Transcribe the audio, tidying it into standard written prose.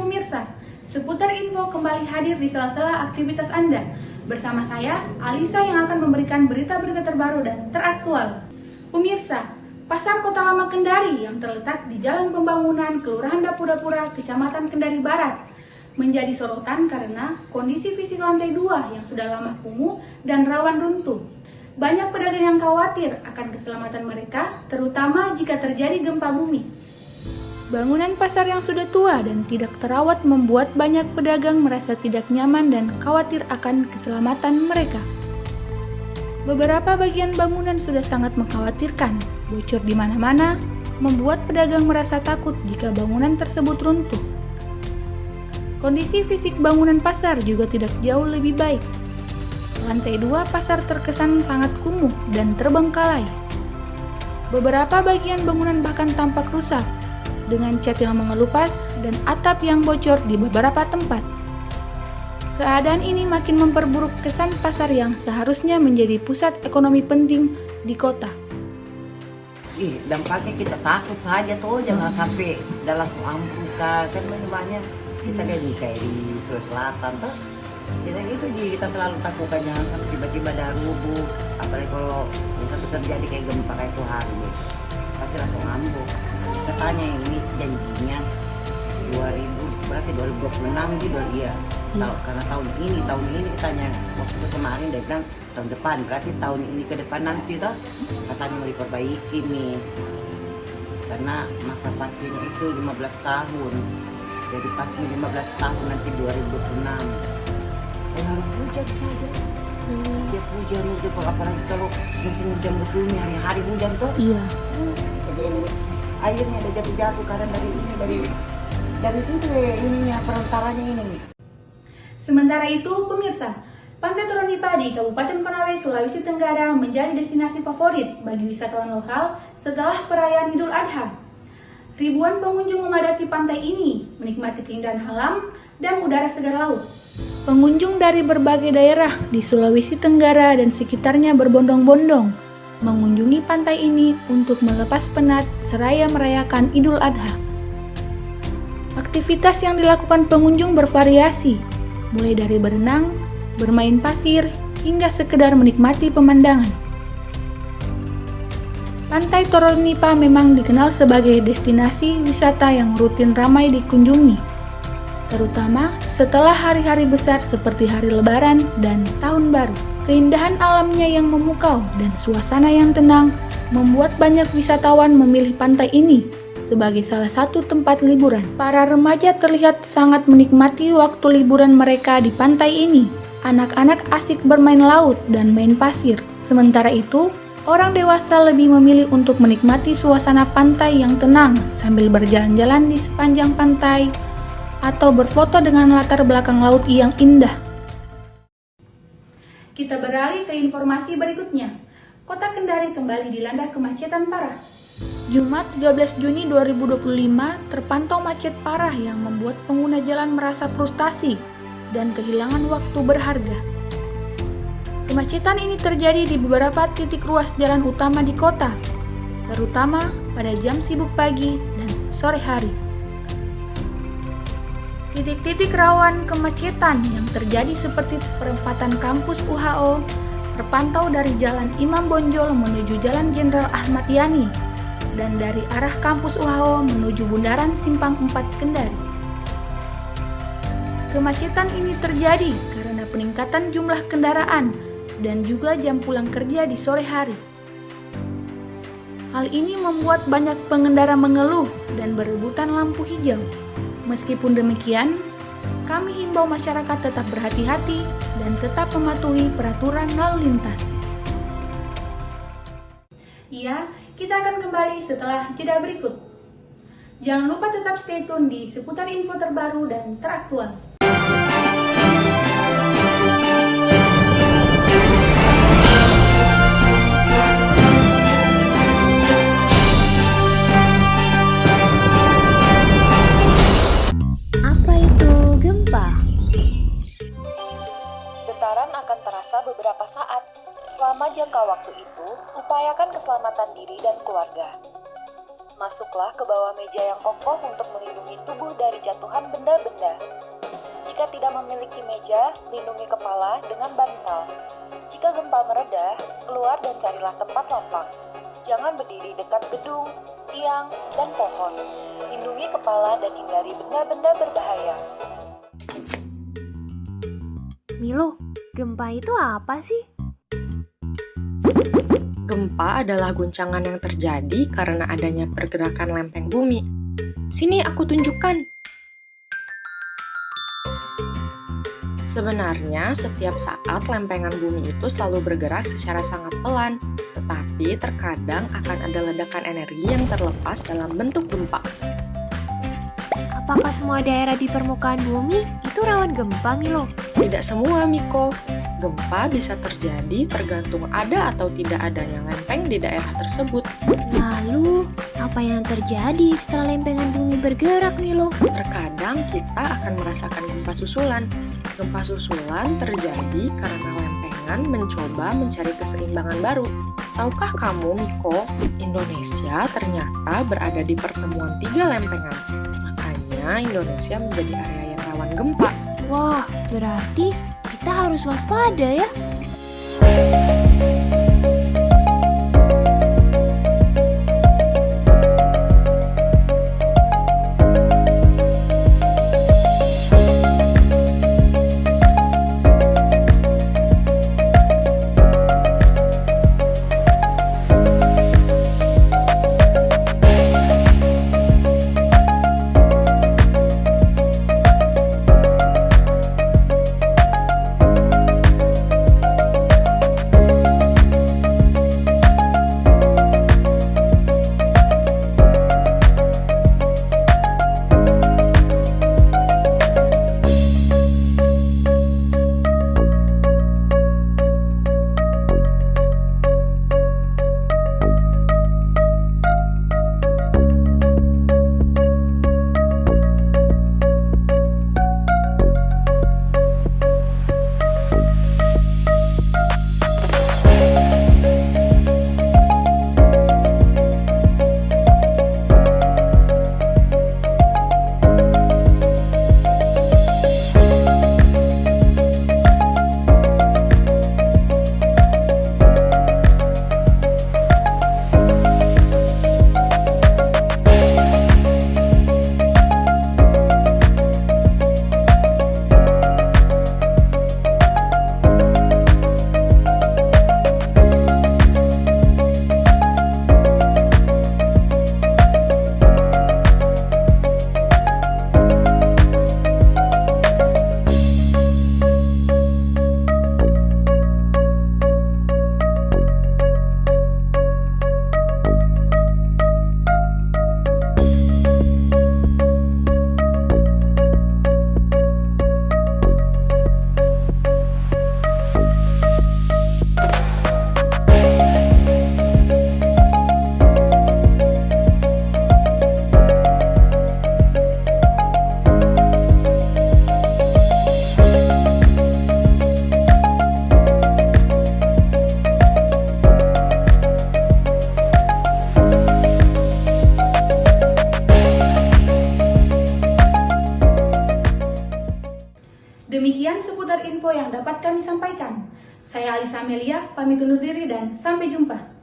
pemirsa, seputar info kembali hadir di sela-sela aktivitas Anda. Bersama saya, Alisa yang akan memberikan berita-berita terbaru dan teraktual. Pemirsa, Pasar Kota Lama Kendari yang terletak di Jalan Pembangunan Kelurahan Dapura-Dapura, Kecamatan Kendari Barat, menjadi sorotan karena kondisi fisik lantai 2 yang sudah lama kumuh dan rawan runtuh. Banyak pedagang yang khawatir akan keselamatan mereka, terutama jika terjadi gempa bumi. Bangunan pasar yang sudah tua dan tidak terawat membuat banyak pedagang merasa tidak nyaman dan khawatir akan keselamatan mereka. Beberapa bagian bangunan sudah sangat mengkhawatirkan, bocor di mana-mana, membuat pedagang merasa takut jika bangunan tersebut runtuh. Kondisi fisik bangunan pasar juga tidak jauh lebih baik. Lantai 2 pasar terkesan sangat kumuh dan terbengkalai. Beberapa bagian bangunan bahkan tampak rusak, dengan cat yang mengelupas dan atap yang bocor di beberapa tempat. Keadaan ini makin memperburuk kesan pasar yang seharusnya menjadi pusat ekonomi penting di kota. Dampaknya kita takut saja tuh, jangan sampai dalam ampuka kan banyak kita kayak di Sulawesi Selatan tuh. Kita gitu kita selalu takutkan jangan sampai tiba-tiba ada rubuh, apalagi kalau misalnya terjadi kayak gempa kayak itu hari pasti langsung ambruk. Katanya ini janjinya 2026 gitu dia. Karena tahun ini katanya waktu itu kemarin dia bilang tahun depan, berarti tahun ini ke depan nanti tuh katanya mau diperbaiki nih. Karena masa pastinya itu 15 tahun. Jadi pas 15 tahun nanti 2026. Harus hujan saja. Tiap hujan itu apalagi kalau musim hujan betulnya hari hujan tuh. Iya. Jadi airnya ada jatuh-jatuh karena dari situ ininya perantaranya ini. Sementara itu, pemirsa, Pantai Toronipa di Kabupaten Konawe, Sulawesi Tenggara menjadi destinasi favorit bagi wisatawan lokal setelah perayaan Idul Adha. Ribuan pengunjung memadati pantai ini, menikmati keindahan alam dan udara segar laut. Pengunjung dari berbagai daerah di Sulawesi Tenggara dan sekitarnya berbondong-bondong mengunjungi pantai ini untuk melepas penat seraya merayakan Idul Adha. Aktivitas yang dilakukan pengunjung bervariasi, mulai dari berenang, bermain pasir, hingga sekedar menikmati pemandangan. Pantai Toronipa memang dikenal sebagai destinasi wisata yang rutin ramai dikunjungi, terutama setelah hari-hari besar seperti hari Lebaran dan Tahun Baru. Keindahan alamnya yang memukau dan suasana yang tenang membuat banyak wisatawan memilih pantai ini sebagai salah satu tempat liburan. Para remaja terlihat sangat menikmati waktu liburan mereka di pantai ini. Anak-anak asik bermain laut dan main pasir. Sementara itu, orang dewasa lebih memilih untuk menikmati suasana pantai yang tenang sambil berjalan-jalan di sepanjang pantai atau berfoto dengan latar belakang laut yang indah. Kita beralih ke informasi berikutnya. Kota Kendari kembali dilanda kemacetan parah. Jumat 13 Juni 2025 terpantau macet parah yang membuat pengguna jalan merasa frustasi dan kehilangan waktu berharga. Kemacetan ini terjadi di beberapa titik ruas jalan utama di kota, terutama pada jam sibuk pagi dan sore hari. Titik-titik rawan kemacetan yang terjadi seperti perempatan kampus UHO terpantau dari Jalan Imam Bonjol menuju Jalan Jenderal Ahmad Yani dan dari arah kampus UHO menuju Bundaran Simpang 4 Kendari. Kemacetan ini terjadi karena peningkatan jumlah kendaraan dan juga jam pulang kerja di sore hari. Hal ini membuat banyak pengendara mengeluh dan berebutan lampu hijau. Meskipun demikian, kami himbau masyarakat tetap berhati-hati dan tetap mematuhi peraturan lalu lintas. Iya, kita akan kembali setelah jeda berikut. Jangan lupa tetap stay tune di seputar info terbaru dan teraktual. Apa itu gempa? Getaran akan terasa beberapa saat. Selama jangka waktu itu, upayakan keselamatan diri dan keluarga. Masuklah ke bawah meja yang kokoh untuk melindungi tubuh dari jatuhan benda-benda. Jika tidak memiliki meja, lindungi kepala dengan bantal. Jika gempa mereda, keluar dan carilah tempat lapang. Jangan berdiri dekat gedung, tiang, dan pohon. Lindungi kepala dan hindari benda-benda berbahaya. Milo, gempa itu apa sih? Gempa adalah guncangan yang terjadi karena adanya pergerakan lempeng bumi. Sini aku tunjukkan. Sebenarnya, setiap saat lempengan bumi itu selalu bergerak secara sangat pelan, tetapi terkadang akan ada ledakan energi yang terlepas dalam bentuk gempa. Apakah semua daerah di permukaan bumi itu rawan gempa, Milo? Tidak semua, Miko. Gempa bisa terjadi tergantung ada atau tidak adanya lempeng di daerah tersebut. Lalu, apa yang terjadi setelah lempengan bumi bergerak, Milo? Terkadang kita akan merasakan gempa susulan. Gempa susulan terjadi karena lempengan mencoba mencari keseimbangan baru. Tahukah kamu, Miko, Indonesia ternyata berada di pertemuan 3 lempengan. Makanya Indonesia menjadi area yang rawan gempa. Wah, berarti kita harus waspada ya. Demikian seputar info yang dapat kami sampaikan. Saya Alisa Amelia, pamit undur diri dan sampai jumpa.